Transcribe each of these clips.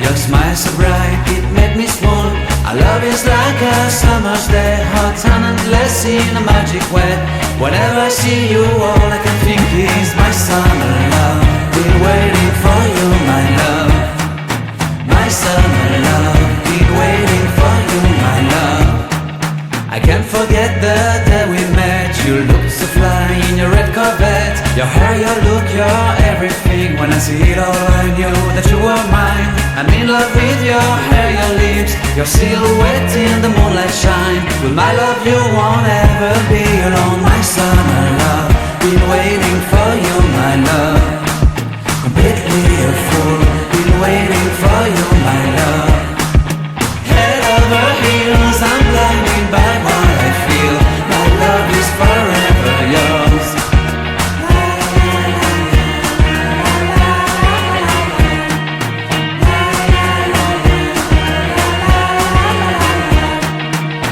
Your smile so bright, it made me swoon. Our love is like a summer's day, hot and endless in a magic way. Whenever I see you, all I can think is my summer love. Been waiting for you, my love. My summer love. Been waiting for you, my love. I can't forget the day we met. You looked so fly in your red Corvette. Your hair, your look, your everything. When I see it all, I knew that you were mine. I'm in love with your hair, your lips, your silhouette in the moonlight shine. With my love you won't ever be alone. My summer love, been waiting for you, my love. Completely a fool, been waiting for you, my love. Head over heels, I'm blinded by what I feel. My love is forever yours.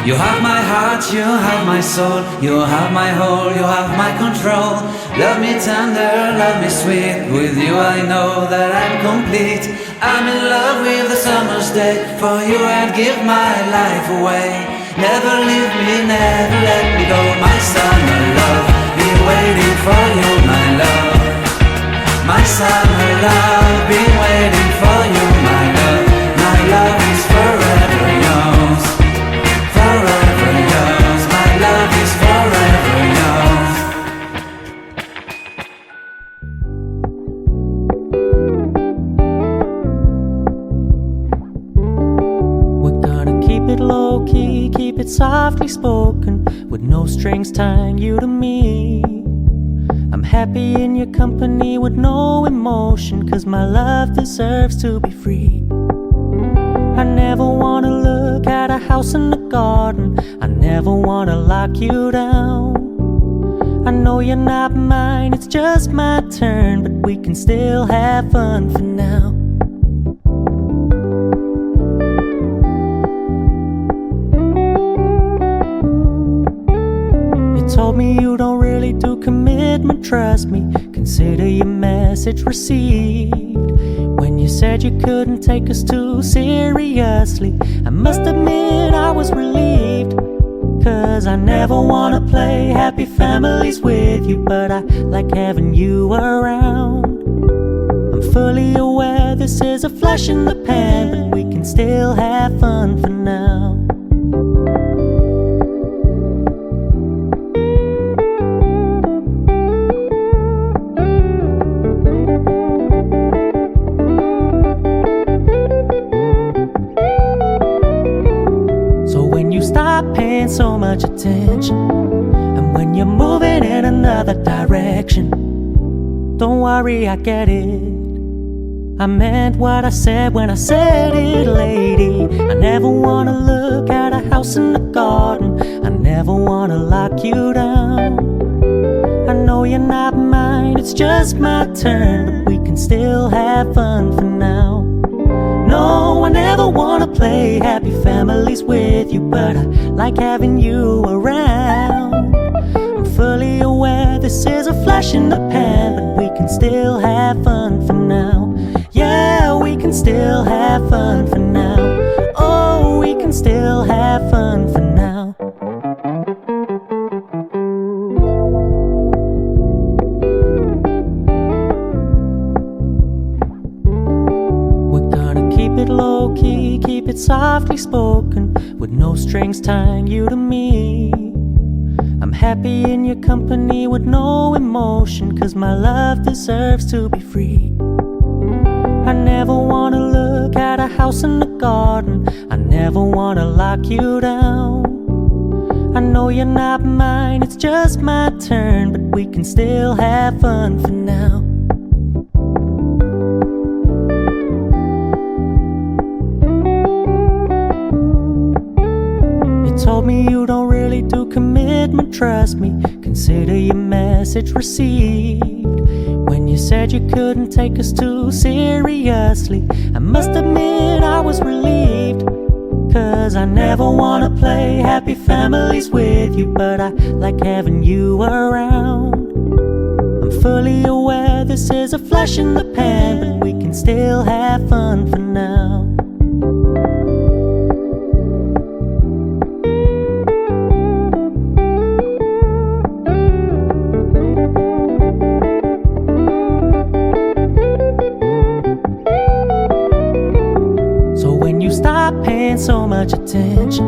You have my heart, you have my soul, you have my whole, you have my control. Love me tender, love me sweet. With you I know that I'm complete. I'm in love with the summer's day. For you I'd give my life away. Never leave me, never let me go. My summer love, been waiting for you, my love. My summer love, been waiting for you, my love. My love is forever yours. Forever yours, my love is forever yours. We're gonna keep it low-key, keep it softly spoken, with no strings tying you to me. I'm happy in your company with no emotion, 'cause my love deserves to be free. I never wanna look at a house in the garden. I never wanna lock you down. I know you're not mine, it's just my turn, but we can still have fun for now. You told me you don't really do commitment, trust me. Consider your message received. When you said you couldn't take us too seriously, I must admit I was relieved. 'Cause I never wanna play happy families with you, but I like having you around. I'm fully aware this is a flash in the pan, but we can still have fun for now. Stop paying so much attention, and when you're moving in another direction, don't worry, I get it. I meant what I said when I said it, lady. I never wanna look at a house in the garden. I never wanna lock you down. I know you're not mine, it's just my turn, but we can still have fun for now. No, I never wanna play happy families with you, but I like having you around. I'm fully aware this is a flash in the pan, but we can still have fun for now. Yeah, we can still have fun for now. Oh, we can still have fun for now. Low-key, keep it softly spoken, with no strings tying you to me. I'm happy in your company with no emotion, 'cause my love deserves to be free. I never wanna look at a house in the garden. I never wanna lock you down. I know you're not mine, it's just my turn, but we can still have fun for now. Told me you don't really do commitment, trust me. Consider your message received. When you said you couldn't take us too seriously, I must admit I was relieved. 'Cause I never wanna play happy families with you, but I like having you around. I'm fully aware this is a flash in the pan, but we can still have fun for now. paying so much attention.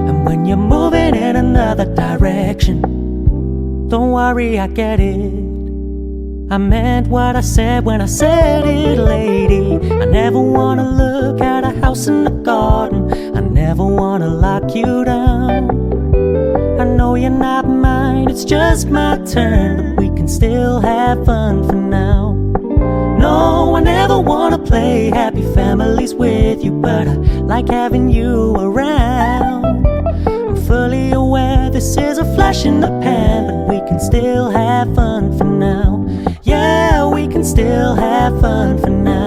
And when you're moving in another direction, don't worry, I get it. I meant what I said when I said it, lady. I never wanna look at a house in the garden. I never wanna lock you down. I know you're not mine, it's just my turn, but we can still have fun for now. No, I never wanna play happy families with you, but I like having you around. I'm fully aware this is a flash in the pan, but we can still have fun for now. Yeah, we can still have fun for now.